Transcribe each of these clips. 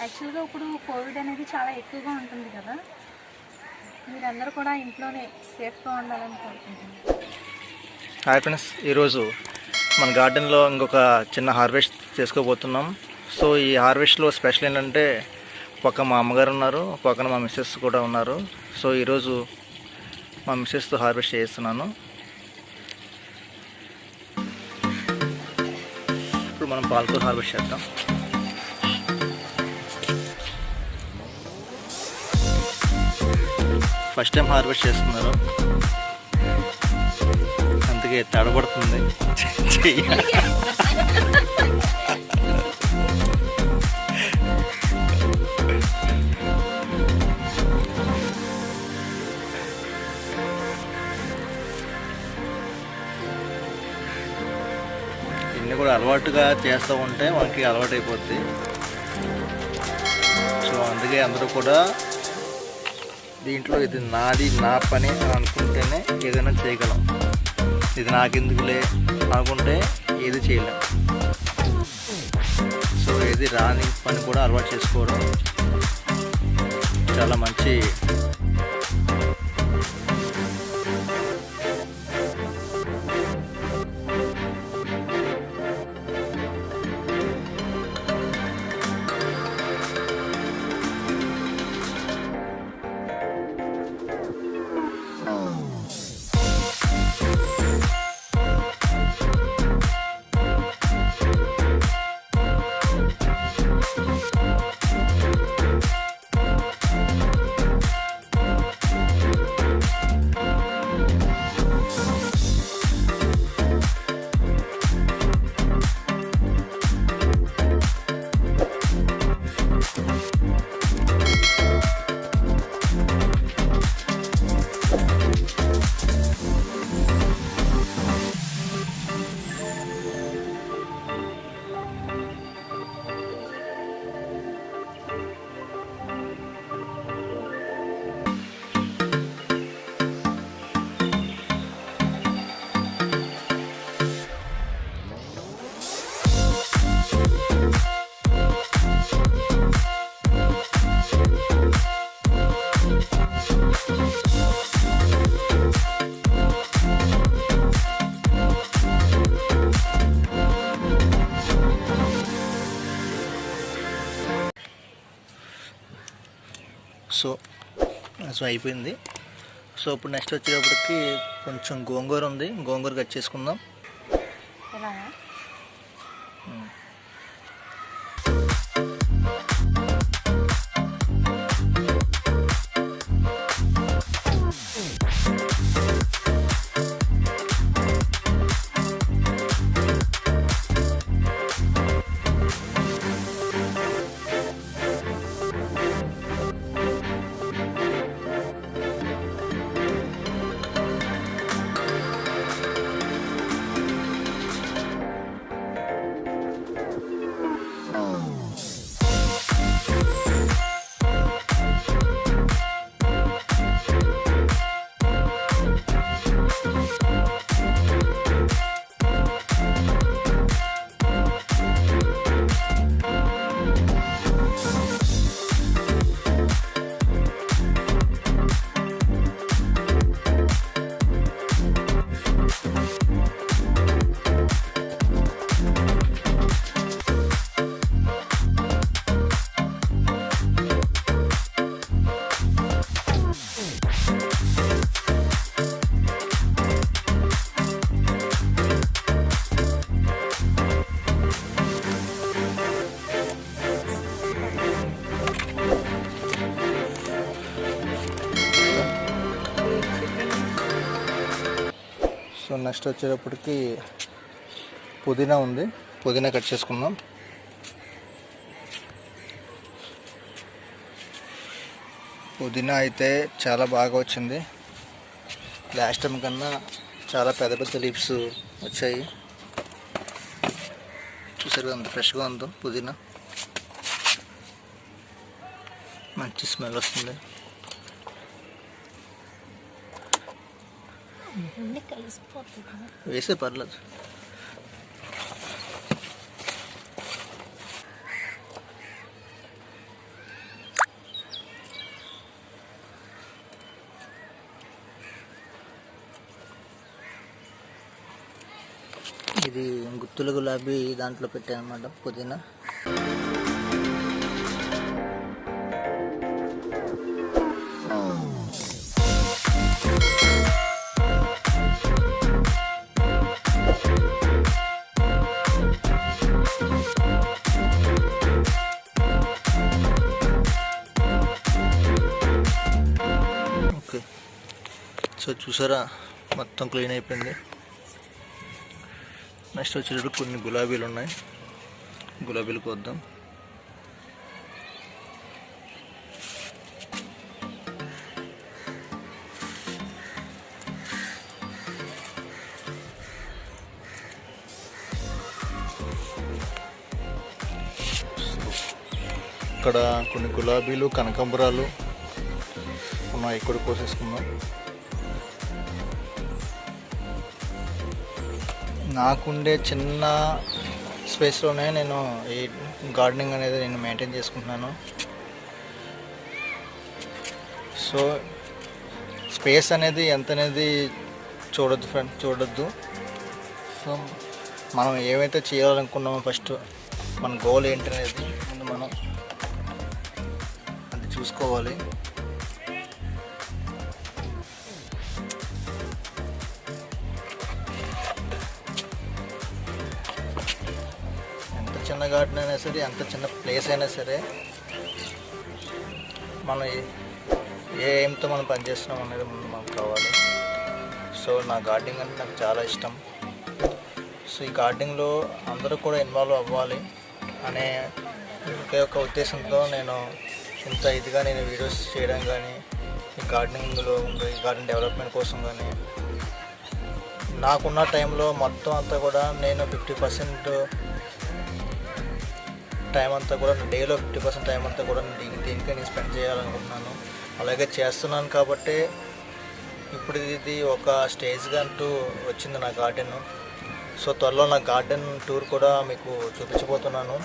యాక్చువల్గా ఇప్పుడు కోవిడ్ అనేది చాలా ఎక్కువగా ఉంటుంది కదా, మీరందరూ కూడా ఇంట్లోనే సేఫ్గా ఉండాలని కోరుకుంటున్నాను. హాయ్ ఫ్రెండ్స్, ఈరోజు మన గార్డెన్లో ఇంకొక చిన్న హార్వెస్ట్ చేసుకోబోతున్నాం. సో ఈ హార్వెస్ట్లో స్పెషల్ ఏంటంటే పక్క మా అమ్మగారు ఉన్నారు, పక్కన మా మిస్సెస్ కూడా ఉన్నారు. సో ఈరోజు మా మిస్సెస్తో హార్వెస్ట్ చేస్తున్నాను. ఇప్పుడు మనం పాలకూర హార్వెస్ట్ చేద్దాం. ఫస్ట్ టైం హార్వెస్ట్ చేస్తున్నారు, అందుకే తడబడుతుంది. ఇన్ని కూడా అలవాటుగా చేస్తూ ఉంటే మనకి అలవాటు అయిపోద్ది. సో అందుకే అందరూ కూడా దీంట్లో ఇది నాది, నా పని అని అనుకుంటేనే ఏదైనా చేయగలం. ఇది నాకెందుకులే అనుకుంటే ఏది చేయలేం. సో ఏది రాని పని కూడా అలవాటు చేసుకోవడం చాలా మంచి. సో అయిపోయింది. సో ఇప్పుడు నెక్స్ట్ వచ్చేటప్పటికి కొంచెం గోంగూర ఉంది, గోంగూర కట్ చేసుకుందాం. సో నెక్స్ట్ వచ్చేటప్పటికి పుదీనా ఉంది, పుదీనా కట్ చేసుకుందాం. పుదీనా అయితే చాలా బాగా వచ్చింది, లాస్ట్ టైం కన్నా చాలా పెద్ద పెద్ద లీవ్స్ వచ్చాయి. చూసారు అంత ఫ్రెష్గా ఉందో పుదీనా, మంచి స్మెల్ వస్తుంది. వేసే పర్లేదు. ఇది గుత్తుల గులాబీ దాంట్లో పెట్టాను అన్నమాట, పుదీనా. ఓకే, సో చూసారా మొత్తం క్లీన్ అయిపోయింది. నెక్స్ట్ వచ్చేటప్పుడు కొన్ని గులాబీలు ఉన్నాయి, గులాబీలు కోద్దాం. ఇక్కడ కొన్ని గులాబీలు కనకాంబరాలు ఉన్నాయి, ఇక్కడ కోసేసుకుందాం. నాకుండే చిన్న స్పేస్లోనే నేను ఈ గార్డెనింగ్ అనేది నేను మెయింటైన్ చేసుకుంటున్నాను. సో స్పేస్ అనేది ఎంత అనేది చూడొద్దు. సో మనం ఏమైతే చేయాలనుకున్నామో ఫస్ట్ మన గోల్ ఏంటనేది ముందు మనం అది చూసుకోవాలి. చిన్న గార్డెన్ అయినా సరే, ఎంత చిన్న ప్లేస్ అయినా సరే, మనం ఏ ఎయిమ్తో మనం పనిచేస్తున్నాం అనేది ముందు మనకు కావాలి. సో నా గార్డెనింగ్ అంటే నాకు చాలా ఇష్టం. సో ఈ గార్డెనింగ్లో అందరూ కూడా ఇన్వాల్వ్ అవ్వాలి అనే ఒకే ఒక ఉద్దేశంతో నేను ఇంత ఇదిగా నేను వీడియోస్ చేయడం కానీ, ఈ గార్డెనింగ్లో ఈ గార్డెన్ డెవలప్మెంట్ కోసం కానీ నాకున్న టైంలో మొత్తం అంతా కూడా నేను 50% టైం అంతా కూడా, డేలో 50% టైం అంతా కూడా దీనికే నేను స్పెండ్ చేయాలనుకుంటున్నాను. అలాగే చేస్తున్నాను కాబట్టి ఇప్పుడు ఇది ఒక స్టేజ్గా అంటూ వచ్చింది నా గార్డెన్. సో త్వరలో నా గార్డెన్ టూర్ కూడా మీకు చూపించబోతున్నాను.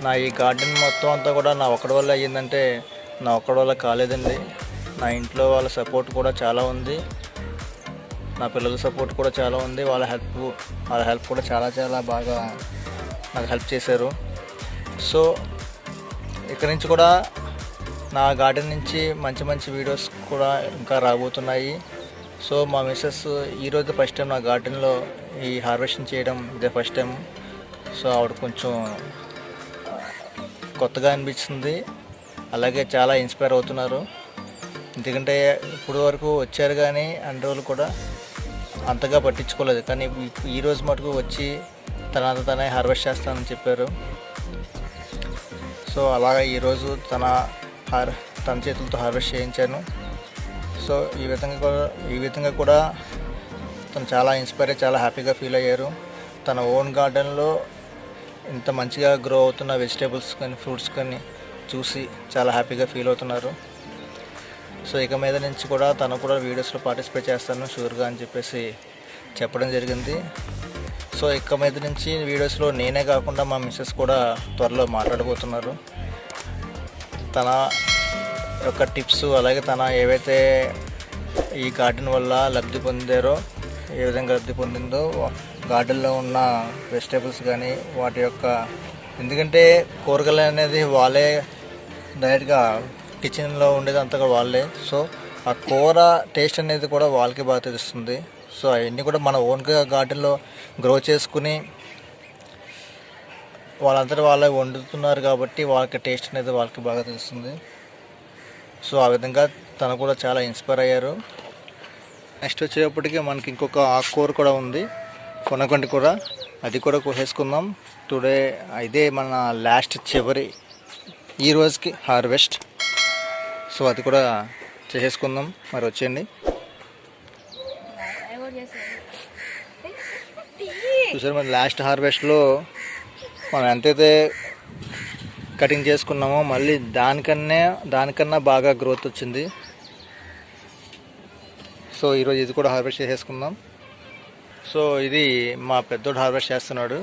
నా ఈ గార్డెన్ మొత్తం అంతా కూడా నా ఒక్కడి వల్ల అయ్యిందంటే నా ఒక్కడి వల్ల కాలేదండి. నా ఇంట్లో వాళ్ళ సపోర్ట్ కూడా చాలా ఉంది, నా పిల్లల సపోర్ట్ కూడా చాలా ఉంది. వాళ్ళ హెల్ప్ కూడా చాలా బాగా నాకు హెల్ప్ చేశారు. సో ఇక్కడి నుంచి కూడా నా గార్డెన్ నుంచి మంచి వీడియోస్ కూడా ఇంకా రాబోతున్నాయి. సో మా మిస్సెస్ ఈరోజు ఫస్ట్ టైం నా గార్డెన్లో ఈ హార్వెస్టింగ్ చేయడం ఇదే ఫస్ట్ టైం. సో ఆవిడ కొంచెం కొత్తగా అనిపించింది, అలాగే చాలా ఇన్స్పైర్ అవుతున్నారు. ఎందుకంటే ఇప్పుడు వరకు వచ్చారు కానీ అన్ని రోజులు కూడా అంతగా పట్టించుకోలేదు, కానీ ఈరోజు మటుకు వచ్చి తనే హార్వెస్ట్ చేస్తానని చెప్పారు. సో అలాగే ఈరోజు తన చేతులతో హార్వెస్ట్ చేయించాను. సో ఈ విధంగా కూడా తను చాలా ఇన్స్పైర్ అయ్యి చాలా హ్యాపీగా ఫీల్ అయ్యారు. తన ఓన్ గార్డెన్లో ఇంత మంచిగా గ్రో అవుతున్న వెజిటేబుల్స్ కానీ ఫ్రూట్స్ కానీ చూసి చాలా హ్యాపీగా ఫీల్ అవుతున్నారు. సో ఇక మీద నుంచి కూడా తను కూడా వీడియోస్లో పార్టిసిపేట్ చేస్తాను షూర్గా అని చెప్పేసి చెప్పడం జరిగింది. సో ఇక మీద నుంచి వీడియోస్లో నేనే కాకుండా మా మిస్సెస్ కూడా త్వరలో మాట్లాడబోతున్నారు. తన యొక్క టిప్స్, అలాగే తన ఏవైతే ఈ గార్డెన్ వల్ల లబ్ధి పొందారో, ఏ విధంగా లబ్ధి పొందిందో, గార్డెన్లో ఉన్న వెజిటేబుల్స్ కానీ వాటి యొక్క, ఎందుకంటే కూరగాయలు అనేది వాళ్ళే డైరెక్ట్గా కిచెన్లో ఉండేది అంతగా వాళ్ళే. సో ఆ కూర టేస్ట్ అనేది కూడా వాళ్ళకి బాగా తెలుస్తుంది. సో అవన్నీ కూడా మన ఓన్గా గార్డెన్లో గ్రో చేసుకుని వాళ్ళందరూ వాళ్ళే వండుతున్నారు కాబట్టి వాళ్ళకి టేస్ట్ అనేది వాళ్ళకి బాగా తెలుస్తుంది. సో ఆ విధంగా తను కూడా చాలా ఇన్స్పైర్ అయ్యారు. నెక్స్ట్ వచ్చేటప్పటికి మనకి ఇంకొక ఆకుకూర కూడా ఉంది, కొనగంటి కూర, అది కూడా కోసేసుకుందాం. టుడే ఇదే మన లాస్ట్ చివరి ఈ రోజుకి హార్వెస్ట్. సో అది కూడా చేసేసుకుందాం. మరి వచ్చేయండి. చూసారు మరి లాస్ట్ హార్వెస్ట్లో మనం ఎంతైతే కటింగ్ చేసుకున్నామో మళ్ళీ దానికన్నా బాగా గ్రోత్ వచ్చింది. సో ఈరోజు ఇది కూడా హార్వెస్ట్ చేసేసుకుందాం. సో ఇది మా పెద్దోడు హార్వెస్ట్ చేస్తున్నాడు.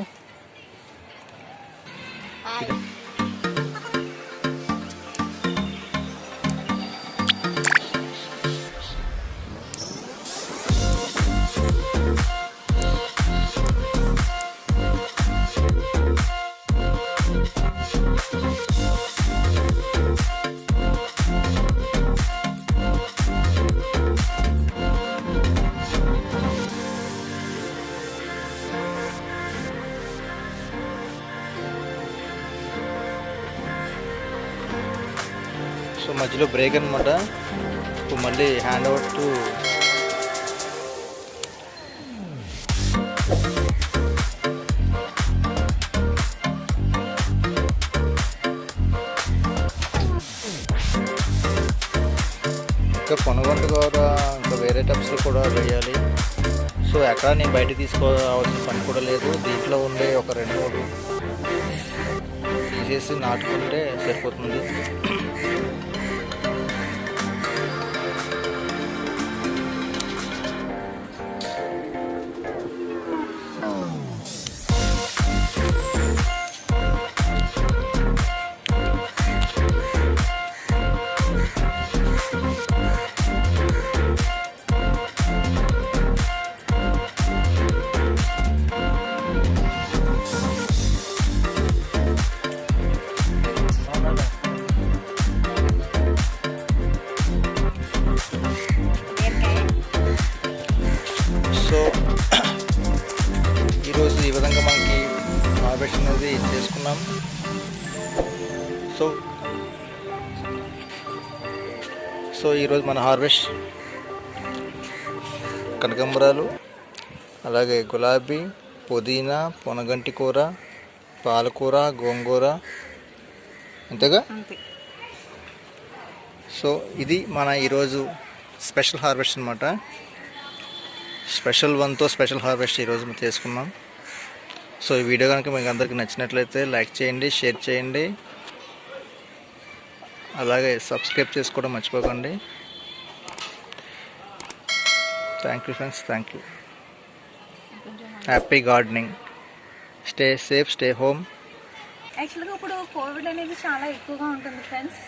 సో మధ్యలో బ్రేక్ అనమాట. ఇప్పుడు మళ్ళీ హ్యాండ్ ఓవర్ టు ఇంకా పొనగొంట కూడా ఇంకా వేరే టబ్స్లో కూడా వేయాలి. సో ఎక్కడ నేను బయట తీసుకోవాల్సిన పని కూడా లేదు. దీంట్లో ఉండే ఒక 2-3 తీసేసి నాటుకుంటే సరిపోతుంది. సో ఈరోజు ఈ విధంగా మనకి హార్వెస్ట్ అనేది చేసుకున్నాం. సో ఈరోజు మన హార్వెస్ట్ కనకాంబరాలు, అలాగే గులాబీ, పుదీనా, పొనగంటి కూర, పాలకూర, గోంగూర, అంతేగా. సో ఇది మన ఈరోజు స్పెషల్ హార్వెస్ట్ అనమాట. స్పెషల్ 1తో స్పెషల్ హార్వెస్ట్ ఈరోజు చేసుకున్నాం. సో ఈ వీడియో కనుక మీకు అందరికీ నచ్చినట్లయితే లైక్ చేయండి, షేర్ చేయండి, అలాగే సబ్స్క్రైబ్ చేసుకోవడం మర్చిపోకండి. Thank you friends, thank you. Happy gardening. Stay safe, stay home. యాక్చువల్గా ఇప్పుడు కోవిడ్ అనేది చాలా ఎక్కువగా ఉంటుంది ఫ్రెండ్స్.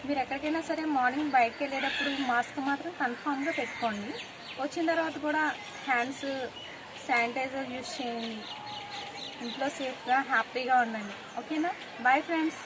మీరు ఎక్కడికైనా సరే మార్నింగ్ బయటకు వెళ్ళేటప్పుడు మాస్క్ మాత్రం కన్ఫామ్గా పెట్టుకోండి. వచ్చిన తర్వాత కూడా హ్యాండ్స్ శానిటైజర్ యూజ్ చేయండి. ఇంట్లో సేఫ్గా హ్యాపీగా ఉండండి. ఓకేనా? Bye friends.